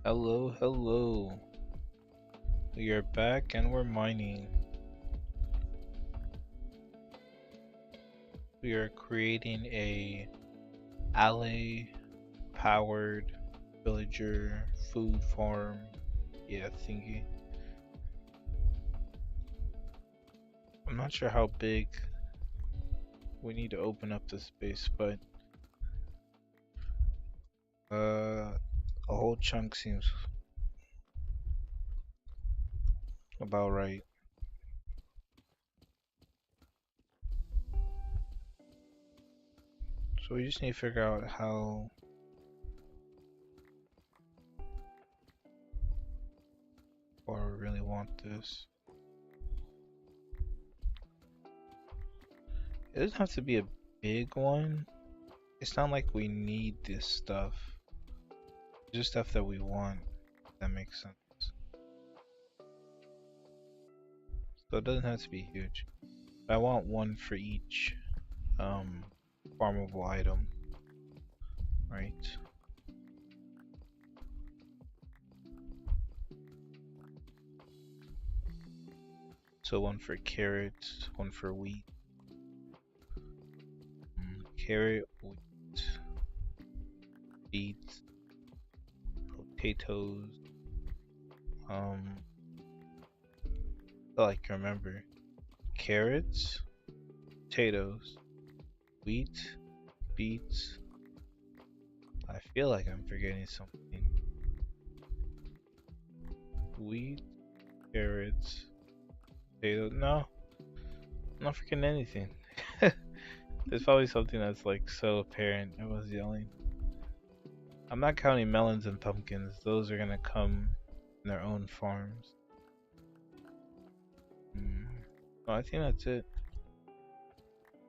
Hello, hello. We are back and we're mining. We are creating a Allay powered villager food farm. Yeah, thingy. I'm not sure how big we need to open up the space, but a whole chunk seems about right. So we just need to figure out how far we really want this. It doesn't have to be a big one. It's not like we need this stuff. It's just stuff that we want. If that makes sense. So it doesn't have to be huge. I want one for each um, farmable item, right? So one for carrots, one for wheat. Carrot, wheat, beets, potatoes. So I can remember carrots, potatoes, wheat, beets. I feel like I'm forgetting something. Wheat, carrots, potatoes. No, I'm not forgetting anything. There's probably something that's like so apparent. I was yelling. I'm not counting melons and pumpkins. Those are gonna come in their own farms. Mm. No, I think that's it.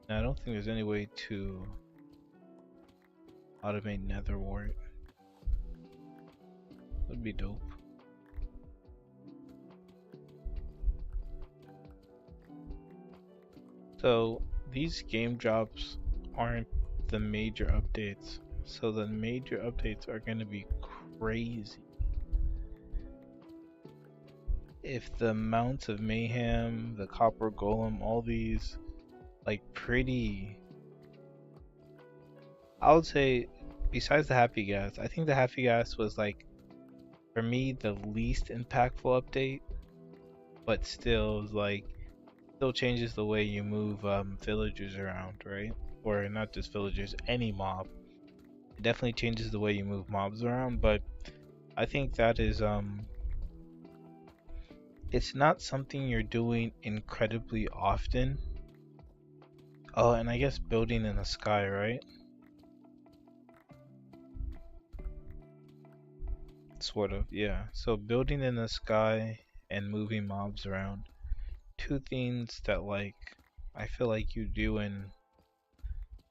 And I don't think there's any way to automate nether wart. Would be dope. So these game drops aren't the major updates. So the major updates are gonna be crazy. If the amounts of mayhem, the copper golem, all these like pretty, I would say besides the happy gas, I think the happy gas was like for me the least impactful update, but still like still changes the way you move villagers around, right? Or not just villagers, any mob. It definitely changes the way you move mobs around, but I think that is it's not something you're doing incredibly often. Oh, and I guess building in the sky, right? Sort of, yeah. So building in the sky and moving mobs around, two things that like I feel like you do in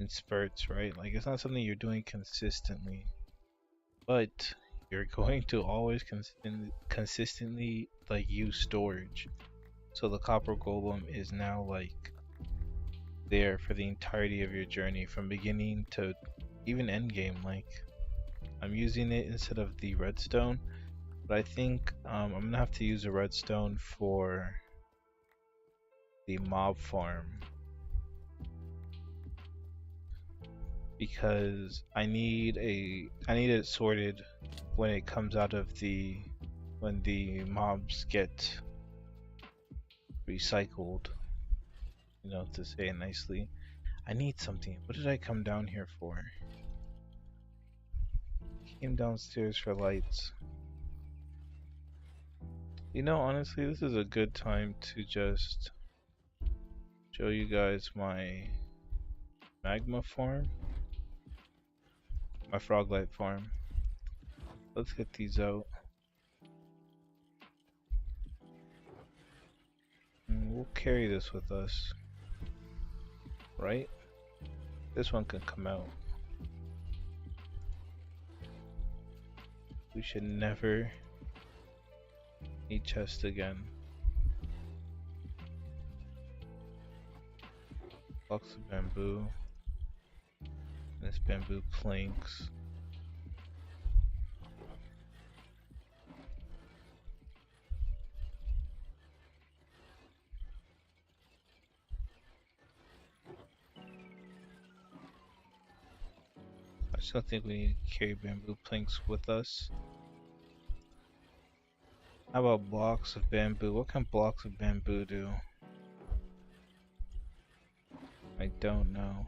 spurts, right? Like it's not something you're doing consistently, but you're going to always consistently like use storage. So the copper golem is now like there for the entirety of your journey from beginning to even end game. Like I'm using it instead of the redstone, but I think I'm gonna have to use a redstone for the mob farm because I need it sorted when it comes out of the when the mobs get recycled, you know, to say it nicely. I need something. What did I come down here for? Came downstairs for lights. You know, honestly, this is a good time to just show you guys my magma farm, my froglight farm. Let's get these out. And we'll carry this with us, right? This one can come out. We should never need chest again. Blocks of bamboo. This bamboo planks. I still think we need to carry bamboo planks with us. How about blocks of bamboo? What can blocks of bamboo do? I don't know.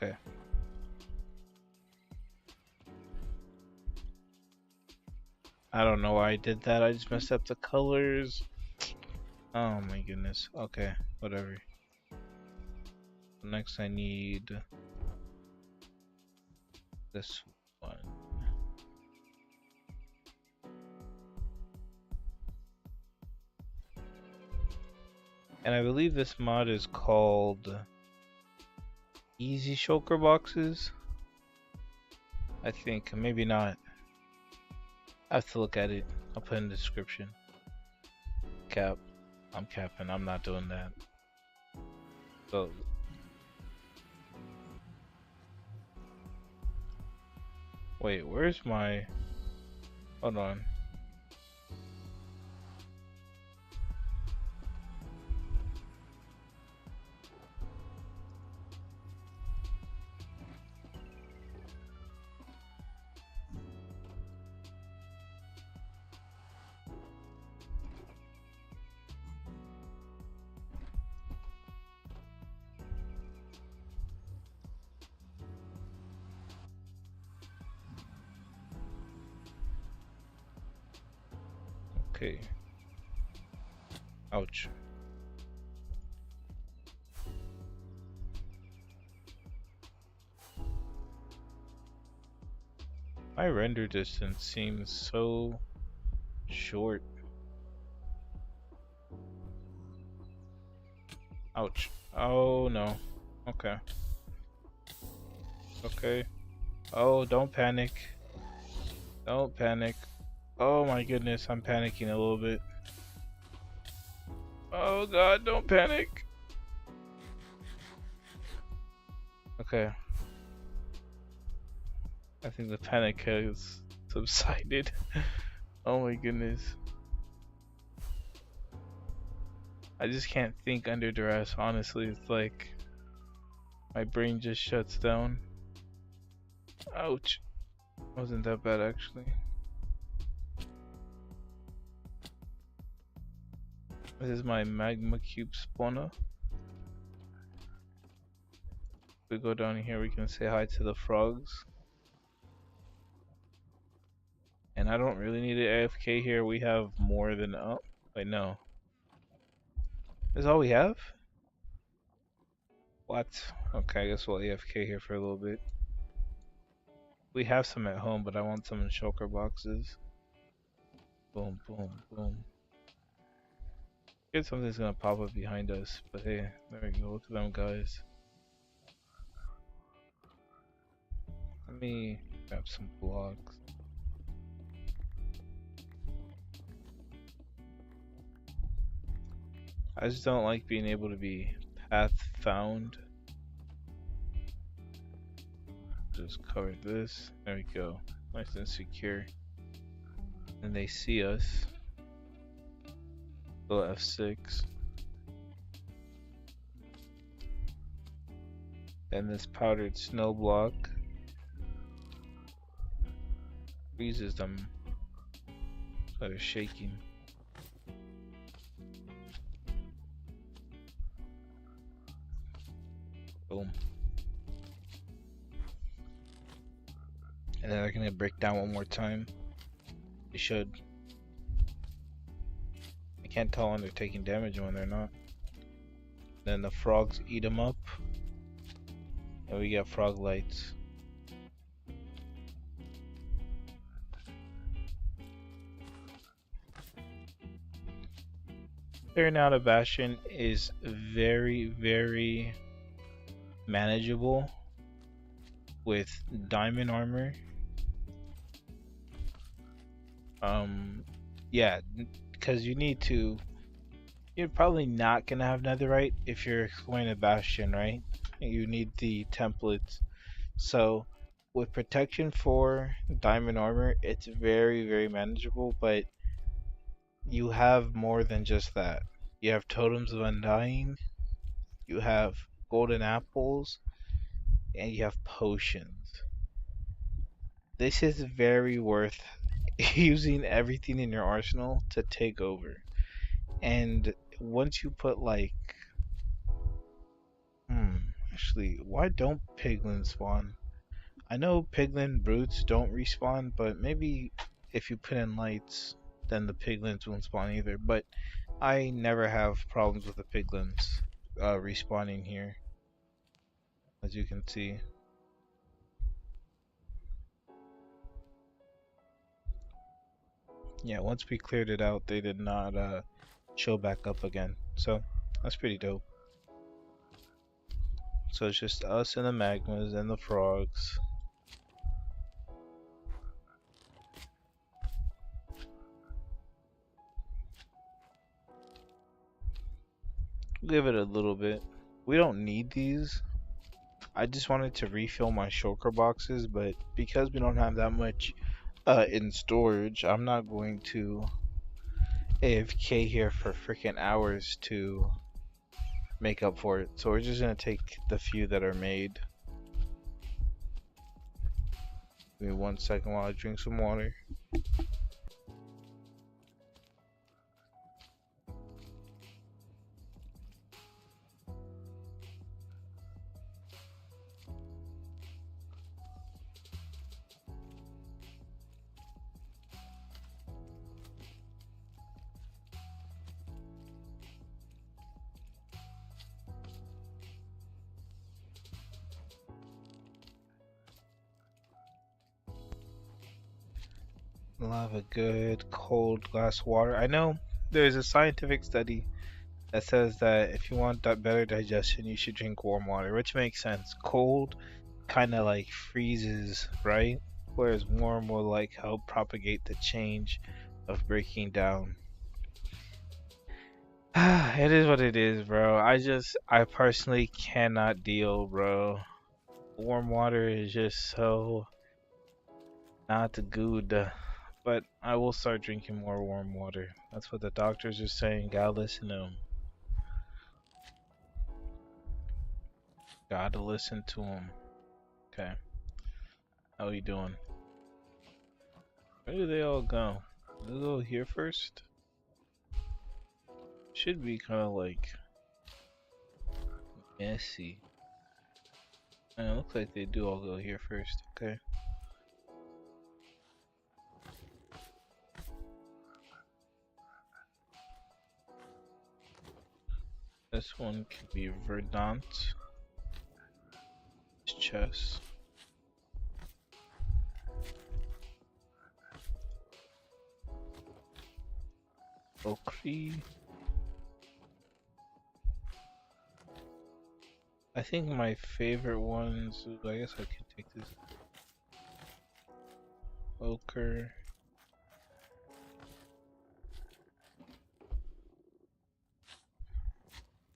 Okay. I don't know why I did that. I just messed up the colors. Oh my goodness. Okay, whatever. Next I need this one. And I believe this mod is called Easy Shulker Boxes. I think, maybe not. I have to look at it. I'll put in the description. Cap. I'm capping. I'm not doing that. So. Wait, where's my... Hold on. Okay. Ouch. My render distance seems so short. Ouch. Oh no. Okay. Okay. Oh, don't panic. Don't panic. Oh my goodness, I'm panicking a little bit. Oh god, don't panic. Okay. I think the panic has subsided. Oh my goodness. I just can't think under duress, honestly. It's like my brain just shuts down. Ouch. Wasn't that bad actually. This is my magma cube spawner. If we go down here, we can say hi to the frogs. And I don't really need an AFK here. We have more than wait, no. Is all we have? What? Okay, I guess we'll AFK here for a little bit. We have some at home, but I want some in shulker boxes. Boom, boom, boom. Good, something's gonna pop up behind us, but hey, there we go. Look at them guys. Let me grab some blocks. I just don't like being able to be path found. Just cover this. There we go. Nice and secure. And they see us. Go F6. And this powdered snow block freezes them. So they're shaking. Boom. And then they're gonna break down one more time. They should. I can't tell when they're taking damage and when they're not. Then the frogs eat them up. And we get frog lights. Clearing out a bastion is very, very manageable with diamond armor. Yeah, because you're probably not gonna have netherite if you're exploring a bastion, right? You need the templates. So with protection for diamond armor, it's very, very manageable, but you have more than just that. You have totems of undying, you have golden apples, and you have potions. This is very worth using everything in your arsenal to take over. And once you put like, actually, why don't piglins spawn? I know piglin brutes don't respawn, but maybe if you put in lights, then the piglins won't spawn either. But I never have problems with the piglins respawning here, as you can see. Yeah, once we cleared it out, they did not show back up again. So that's pretty dope. So it's just us and the magmas and the frogs. Give it a little bit. We don't need these. I just wanted to refill my shulker boxes, but because we don't have that much in storage, I'm not going to AFK here for freaking hours to make up for it. So we're just gonna take the few that are made. Give me 1 second while I drink some water. I'll have a good cold glass of water. I know there's a scientific study that says that if you want that better digestion, you should drink warm water, which makes sense. Cold kind of like freezes, right? Whereas warm will like help propagate the change of breaking down. It is what it is, bro. I personally cannot deal, bro. Warm water is just so not good. But I will start drinking more warm water. That's what the doctors are saying. Gotta listen to them. Gotta listen to them. Okay. How you doing? Where do they all go? Do they go here first? Should be kind of like messy. And it looks like they do all go here first. Okay. This one could be Verdant. Chess. Okri. I think my favorite ones. I guess I could take this. Ochre.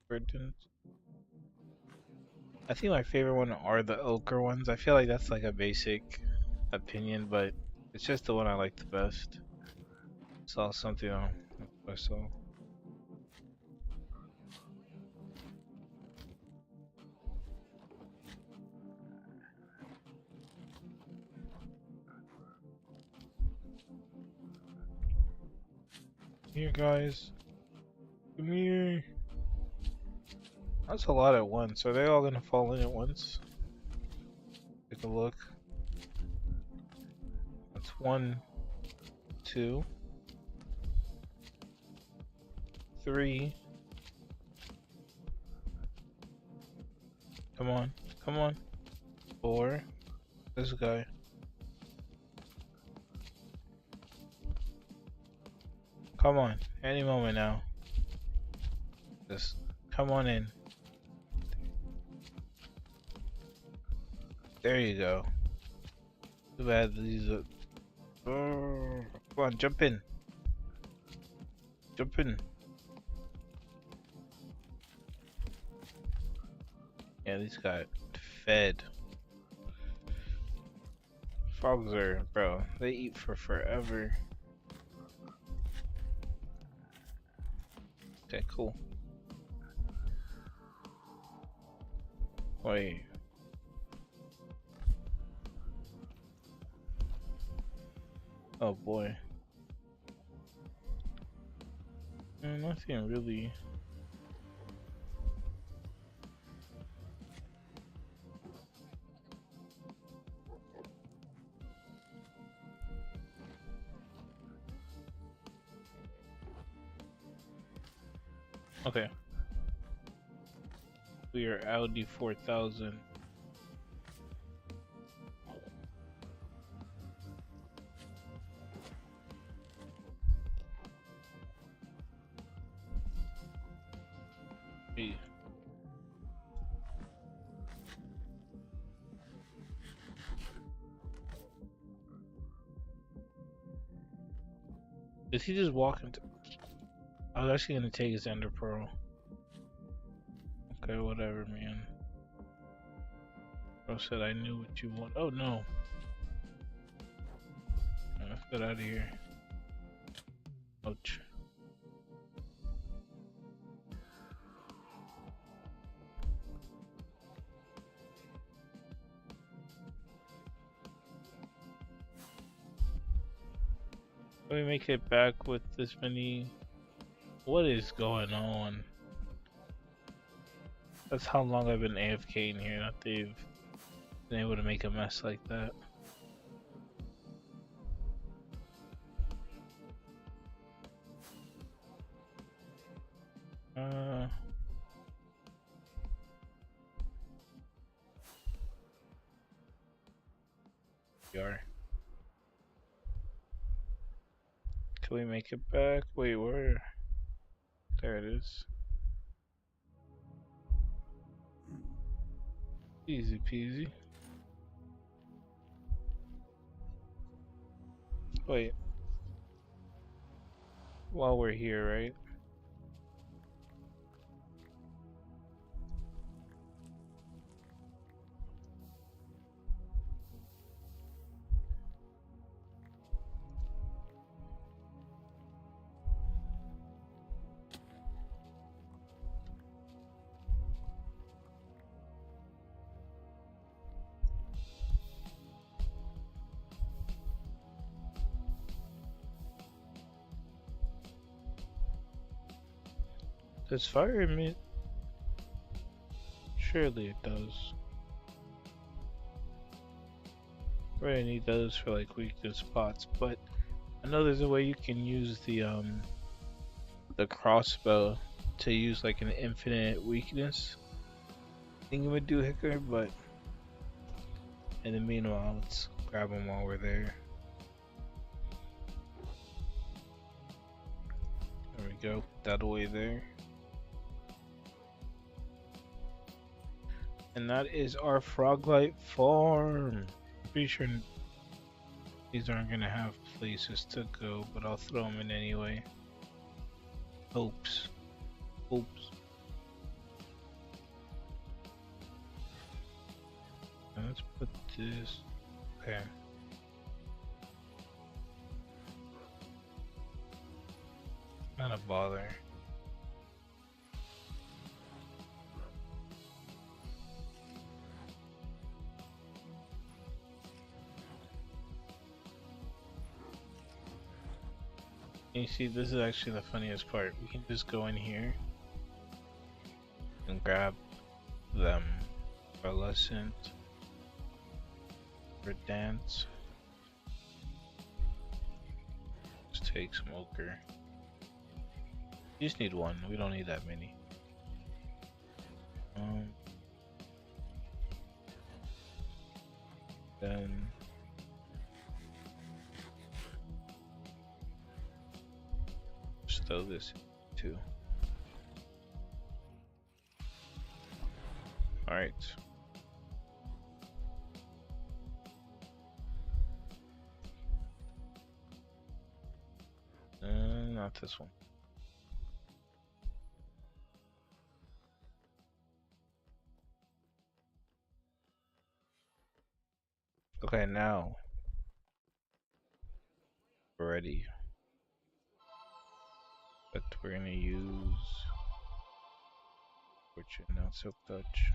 Verdant. I think my favorite one are the ochre ones. I feel like that's like a basic opinion, but it's just the one I like the best. Saw something on I saw. Here, guys. Come here. That's a lot at once. Are they all gonna fall in at once? Take a look. That's 1, 2, 3. Come on, come on. 4. This guy. Come on, any moment now. Just come on in. There you go. Too bad these are. Oh, come on, jump in. Jump in. Yeah, these got fed. Frogs are, bro, they eat for forever. Okay, Cool. Wait. Oh boy. Nothing really. Okay. We are Audi 4000. Hey. Did he just walk into? I was actually gonna take his ender pearl. Okay, whatever, man. Bro said I knew what you want. Oh no. Let's get out of here. Ouch. Let me make it back with this many. What is going on? That's how long I've been AFK in here, that they've been able to make a mess like that. We are. Can we make it back? Wait, where? There it is. Easy peasy. Wait. While we're here, right? Does fire emit? Surely it does. Right, I need those for like weakness spots, but I know there's a way you can use the crossbow to use like an infinite weakness thingamajigger, but in the meanwhile, let's grab them while we're there. There we go, put that away there. And that is our Froglight farm. Pretty sure these aren't gonna have places to go, but I'll throw them in anyway. Hopes. Hopes. Let's put this. Okay. Not a bother. You see, this is actually the funniest part. We can just go in here and grab them for lesson, for dance. Let's take smoker. You just need one. We don't need that many. Then just throw this too. All right. Not this one. Okay, now we're ready. But we're gonna use Fortune, now Silk Touch.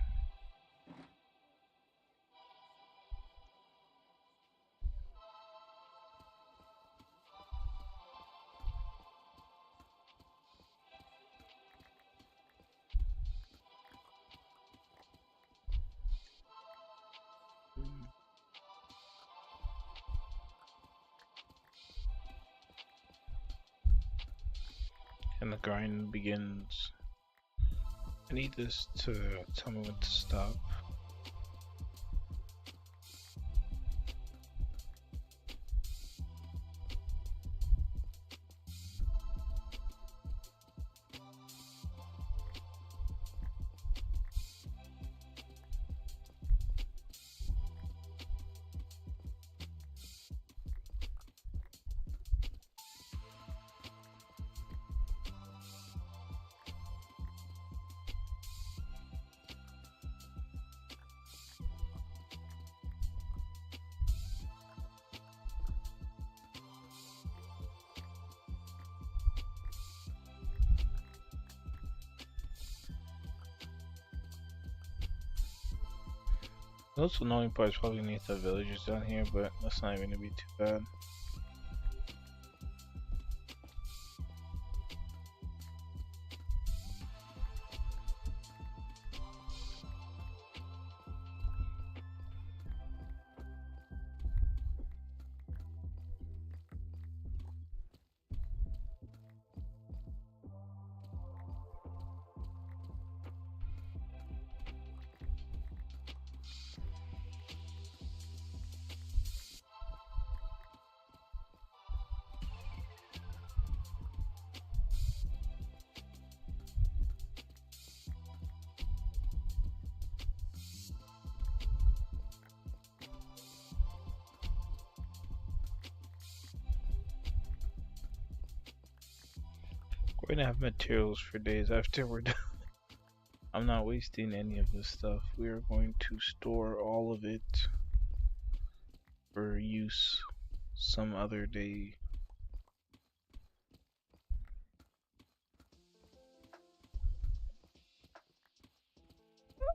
And the grind begins. I need this to tell me when to stop. The most annoying part is probably need the villagers down here, but that's not even gonna be too bad. We're gonna have materials for days after we're done. I'm not wasting any of this stuff. We are going to store all of it for use some other day.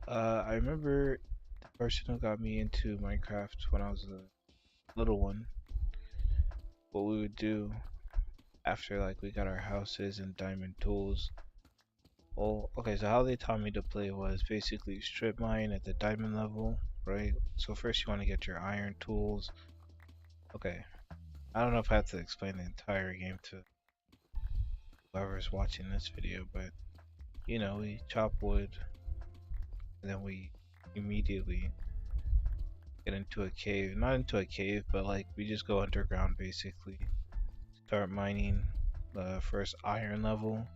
I remember the person who got me into Minecraft when I was a little one. What we would do after like we got our houses and diamond tools. Well, okay, so how they taught me to play was basically strip mine at the diamond level, right? So first you want to get your iron tools. Okay, I don't know if I have to explain the entire game to whoever's watching this video, but you know, we chop wood and then we immediately get into a cave. Not into a cave, but like we just go underground basically. Start mining the first iron level.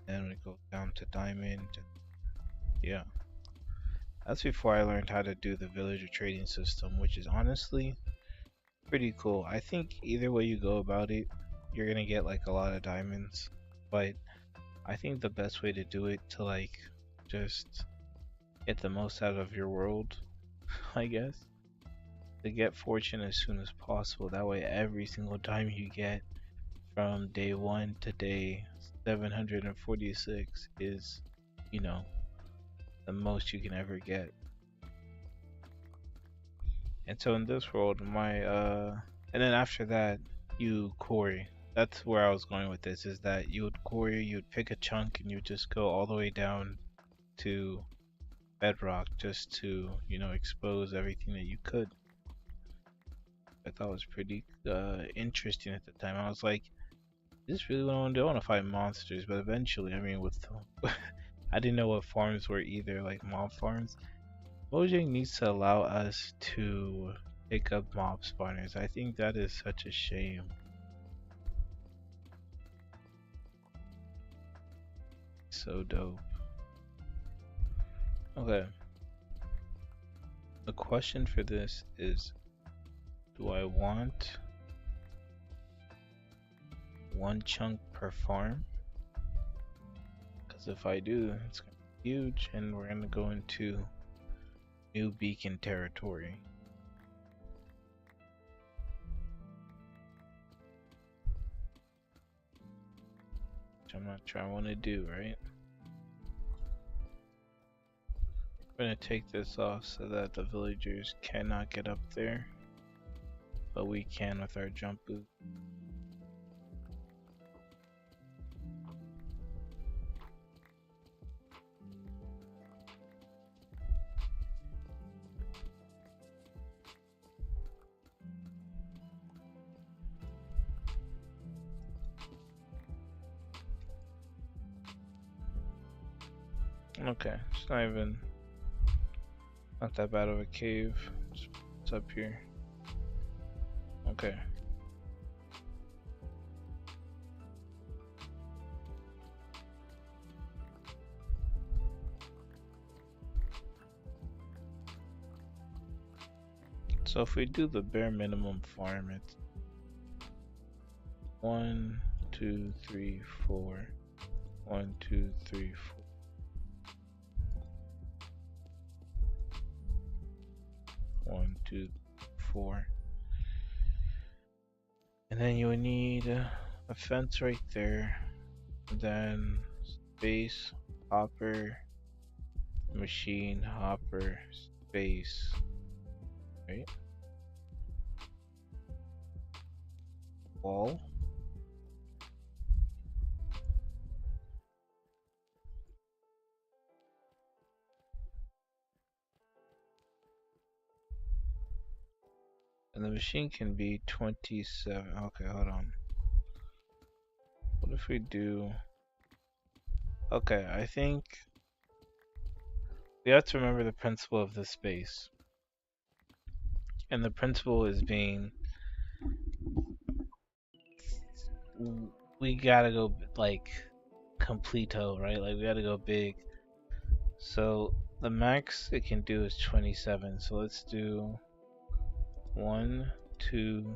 And we go down to diamond. Yeah. That's before I learned how to do the villager trading system, which is honestly pretty cool. I think either way you go about it, you're gonna get like a lot of diamonds. But I think the best way to do it to like just get the most out of your world, I guess, to get fortune as soon as possible. That way every single time you get from day 1 to day 746 is, you know, the most you can ever get. And so in this world, and then after that, you quarry. That's where I was going with this, is that you would quarry, you'd pick a chunk, and you would just go all the way down to bedrock just to, you know, expose everything that you could. I thought it was pretty interesting at the time. I was like, is this really what I want to do? I want to fight monsters, but eventually, I mean, with I didn't know what farms were either, like mob farms. Mojang needs to allow us to pick up mob spawners. I think that is such a shame. So dope. Okay. The question for this is, do I want one chunk per farm? Because if I do, it's gonna be huge, and we're gonna go into new beacon territory. Which I'm not sure I want to do, right? I'm gonna take this off so that the villagers cannot get up there, but we can with our jump boot. Okay, it's not that bad of a cave. It's up here. Okay. So if we do the bare minimum farm, it's 1, 2, 3, 4. 1, 2, 3, 4. 1, 2, 4. And then you would need a fence right there. And then space, hopper, machine, hopper, space. Right? Wall. And the machine can be 27. Okay, hold on. What if we do... Okay, I think we have to remember the principle of this space. And the principle is being... We gotta go, like, completo, right? Like, we gotta go big. So, the max it can do is 27. So, let's do 1, 2,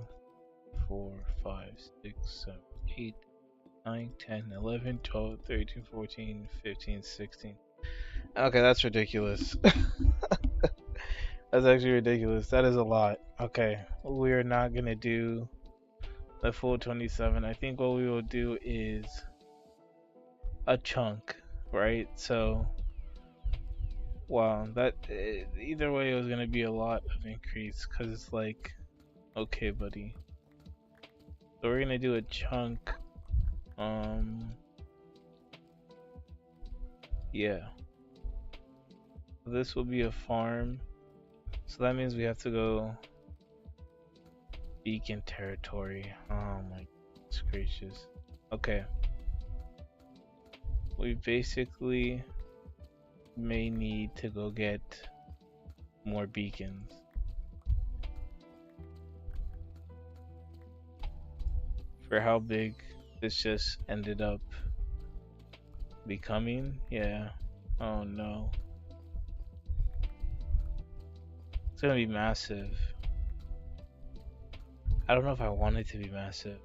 4, 5, 6, 7, 8, 9, 10, 11, 12, 13, 14, 15, 16. Okay, that's ridiculous. That's actually ridiculous. That is a lot. Okay, we're not gonna do the full 27. I think what we will do is a chunk, right? So, wow, that either way it was gonna be a lot of increase because it's like, okay, buddy. So we're gonna do a chunk. Yeah. This will be a farm. So that means we have to go beacon territory. Oh my goodness gracious. Okay. We basically may need to go get more beacons. For how big this just ended up becoming, yeah. Oh no. It's gonna be massive. I don't know if I want it to be massive.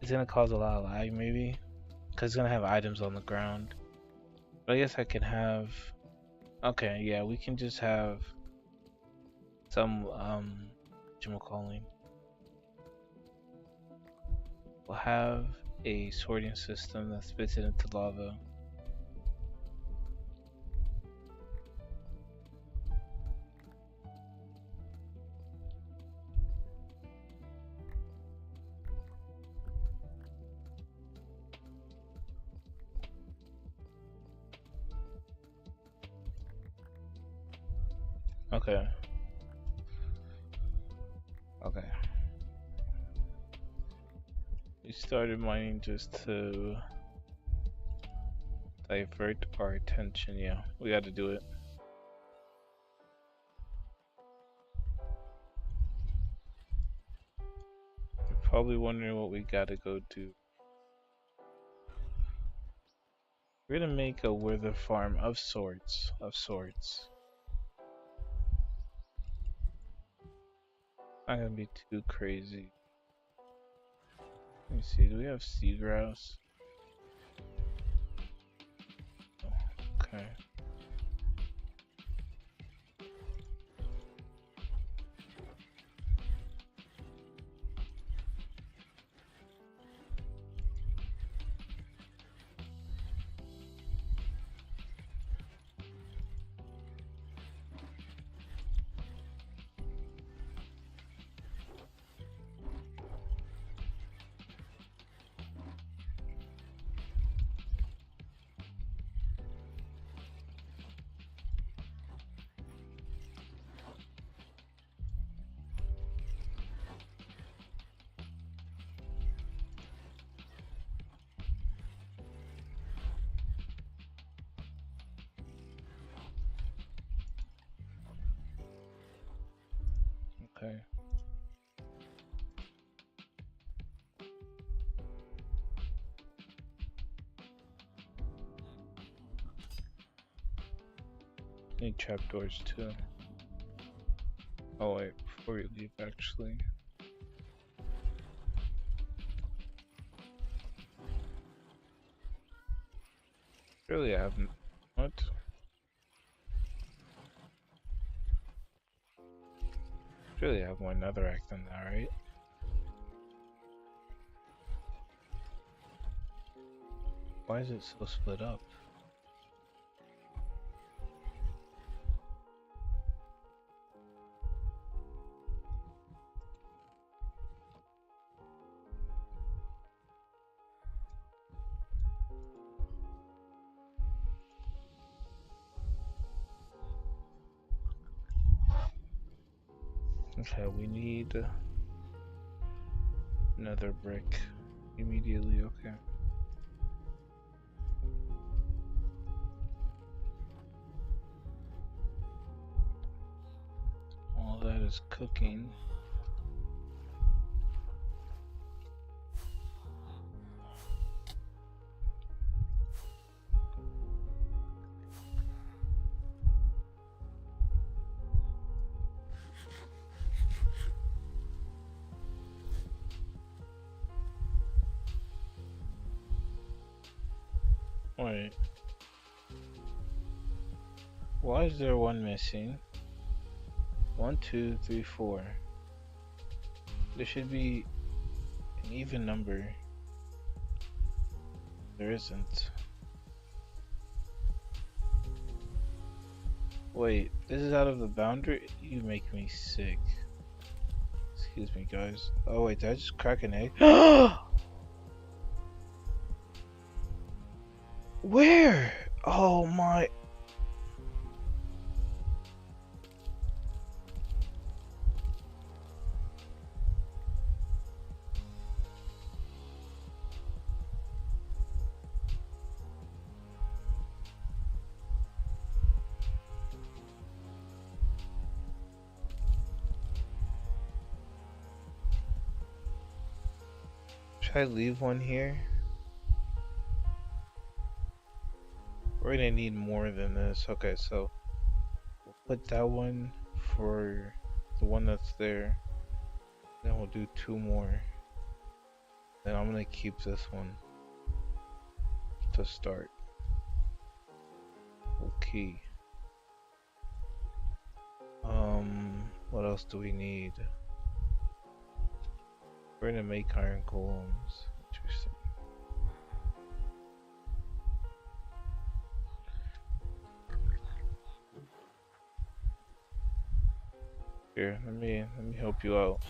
It's gonna cause a lot of lag maybe. Cause it's gonna have items on the ground. But I guess I can have... Okay, yeah, we can just have some, whatchamacallit. We'll have a sorting system that spits it into lava. Okay. Okay. We started mining just to divert our attention. Yeah, we got to do it. You're probably wondering what we got to go do. We're gonna make a wither farm of sorts. Not gonna be too crazy. Let me see, do we have sea grouse? Okay. Okay. Need trapdoors too. Oh wait, before you leave actually. Really I haven't. What? Really have more netherrack than that, right? Why is it so split up? Okay, we need another brick immediately, okay. All that is cooking. Wait. Why is there one missing? 1, 2, 3, 4. There should be an even number. There isn't. Wait, this is out of the boundary? You make me sick. Excuse me, guys. Oh wait, did I just crack an egg? Where? Oh my. Should I leave one here? We're gonna need more than this. Okay, so we'll put that one for the one that's there. Then we'll do 2 more. Then I'm gonna keep this one to start. Okay. What else do we need? We're gonna make iron golems. Interesting. Here, let me help you out.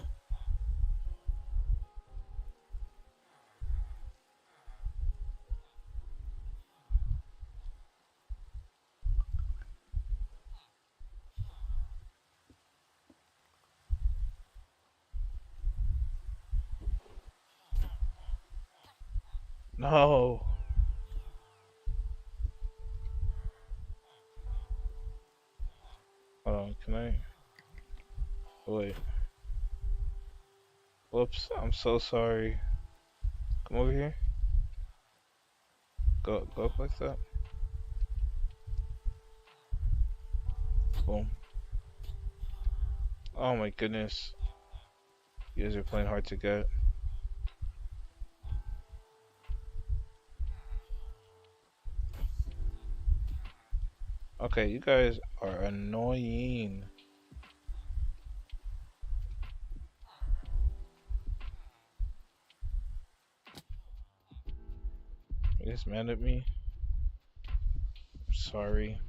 No. Hold on, can I? Wait. Whoops, I'm so sorry. Come over here. Go up like that. Boom. Oh my goodness. You guys are playing hard to get. Okay, you guys are annoying. You guys mad at me? I'm sorry.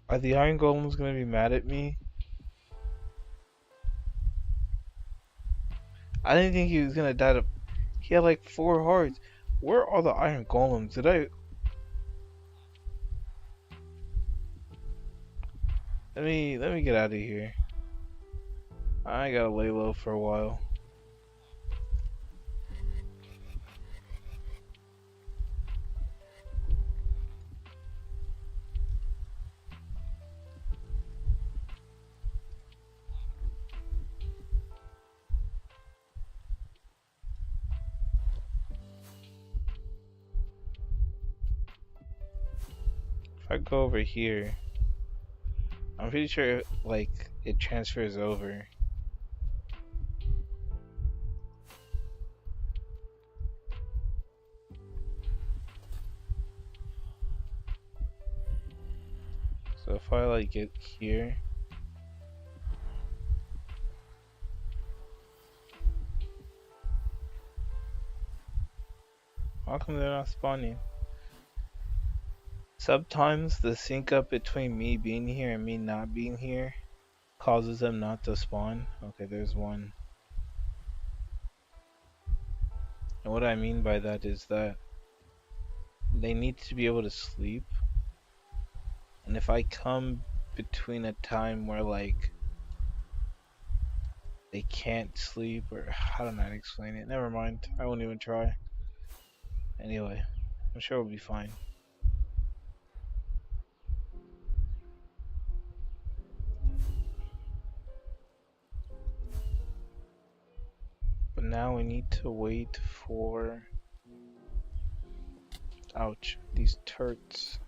Are the iron golems gonna be mad at me? I didn't think he was gonna die to. He had like 4 hearts. Where are the iron golems? Did I? Let me get out of here. I gotta lay low for a while. If I go over here, I'm pretty sure like it transfers over. So if I like get here, how come they're not spawning? Sometimes the sync up between me being here and me not being here causes them not to spawn. Okay, there's one. And what I mean by that is that they need to be able to sleep. And if I come between a time where like they can't sleep, or how do I explain it? Never mind. I won't even try. Anyway, I'm sure we'll be fine. But now we need to wait for... Ouch, these turts.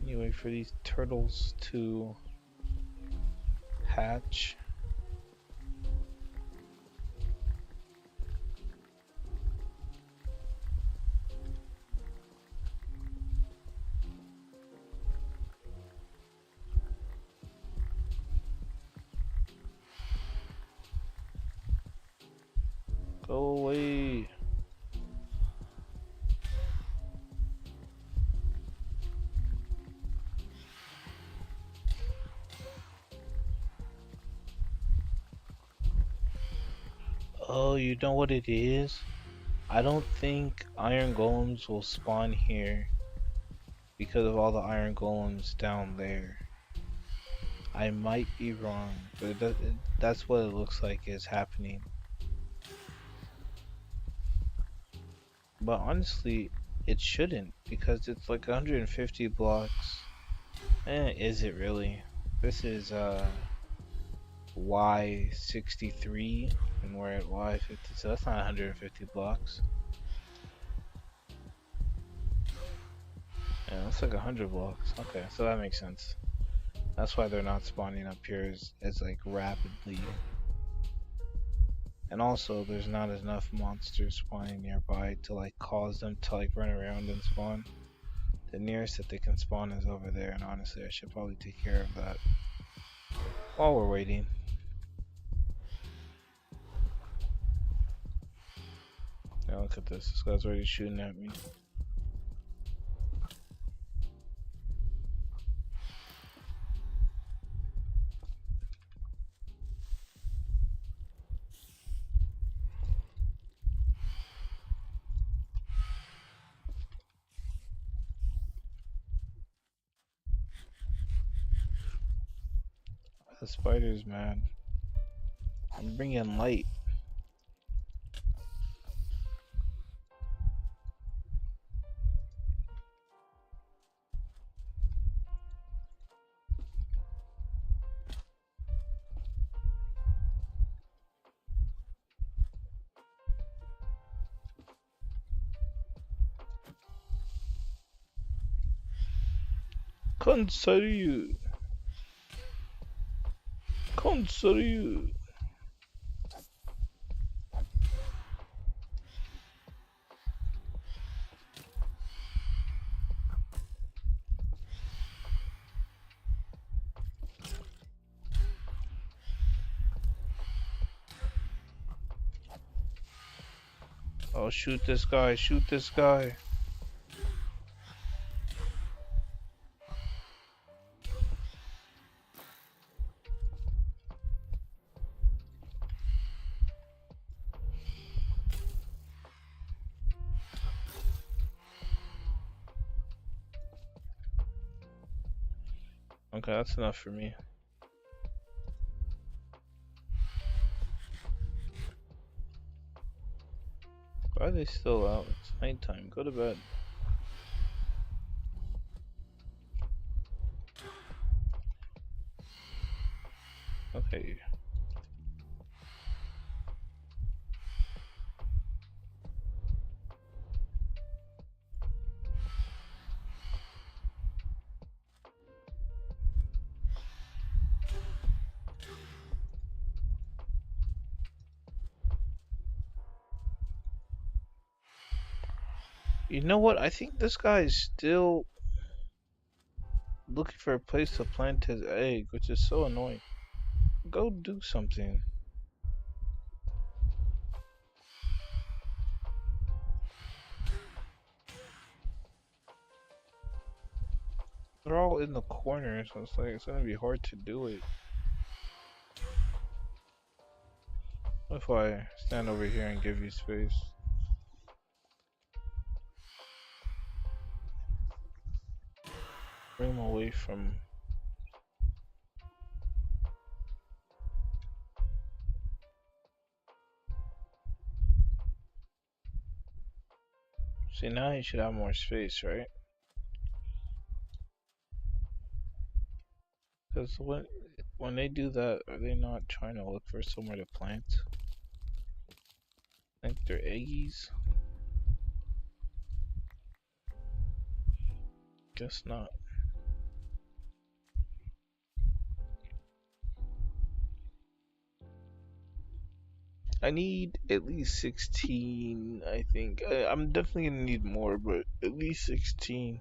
You wait for these turtles to hatch. Go away. Oh, you know what it is? I don't think iron golems will spawn here because of all the iron golems down there. I might be wrong, but that's what it looks like is happening. But honestly, it shouldn't because it's like 150 blocks. Is it really? This is Y63 and we're at Y50, so that's not 150 blocks. Yeah, that's like 100 blocks. Okay, so that makes sense. That's why they're not spawning up here as like rapidly. And also, there's not enough monsters spawning nearby to like cause them to like run around and spawn. The nearest that they can spawn is over there, and honestly, I should probably take care of that while we're waiting. Now look at this. This guy's already shooting at me. The spider's mad. I'm bringing light. Konsoryu! Konsoryu! Oh, shoot this guy, shoot this guy. Okay, that's enough for me. Why are they still out? It's nighttime. Go to bed. Okay. You know what? I think this guy is still looking for a place to plant his egg, which is so annoying. Go do something. They're all in the corner, so it's like it's gonna be hard to do it. What if I stand over here and give you space? Bring him away from. See, now he should have more space, right? Because when they do that, are they not trying to look for somewhere to plant? Think they're eggies? Guess not. I need at least 16, I think. I'm definitely gonna need more, but at least 16.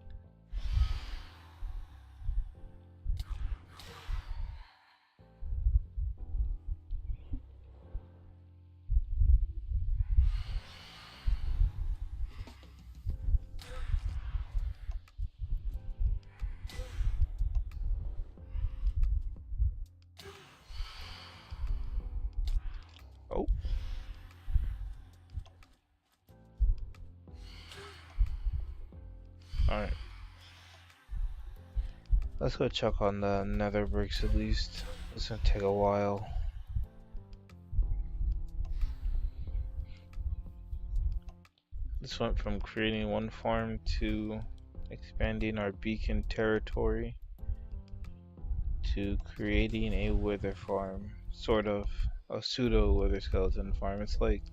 Oh, alright. Let's go check on the nether bricks at least. It's gonna take a while. This went from creating one farm to expanding our beacon territory to creating a wither farm. Sort of a pseudo wither skeleton farm. It's like,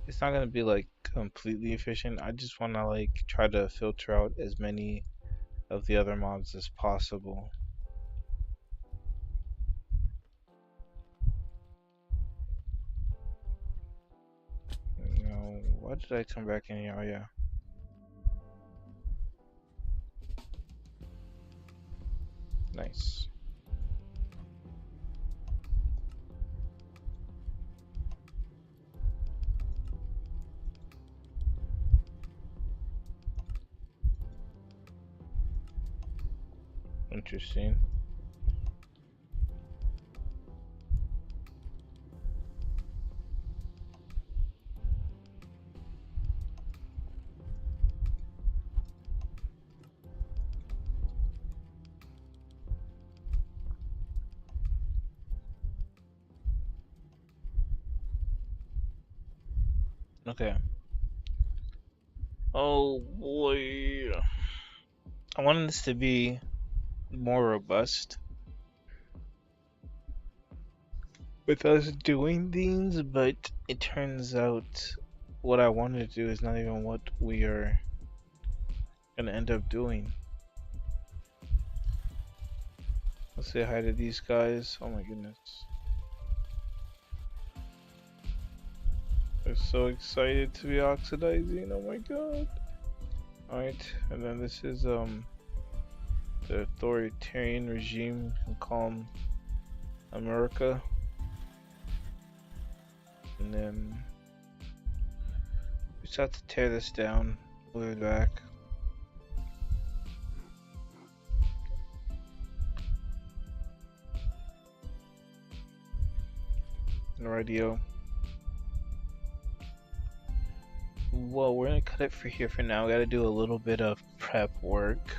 it's not gonna be like completely efficient. I just wanna like try to filter out as many of the other mobs as possible. You know, why did I come back in here? Oh yeah. Nice. Interesting. Okay. Oh boy. I wanted this to be more robust with us doing things, but it turns out what I wanted to do is not even what we are gonna end up doing. Let's say hi to these guys. Oh my goodness. They're so excited to be oxidizing. Oh my god. Alright, and then this is the authoritarian regime, you can call them America. And then we just have to tear this down, move it back. Radio. Well, we're gonna cut it for here for now. We gotta do a little bit of prep work,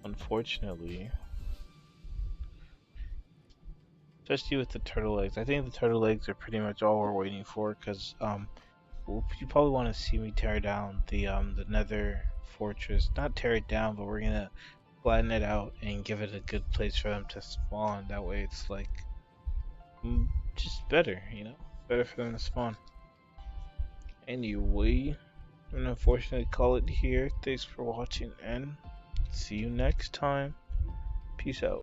unfortunately. Especially with the turtle eggs. I think the turtle eggs are pretty much all we're waiting for, because you probably want to see me tear down the nether fortress. Not tear it down, but we're gonna flatten it out and give it a good place for them to spawn. That way it's like just better, you know? Better for them to spawn. Anyway, I'm gonna unfortunately call it here. Thanks for watching and see you next time. Peace out.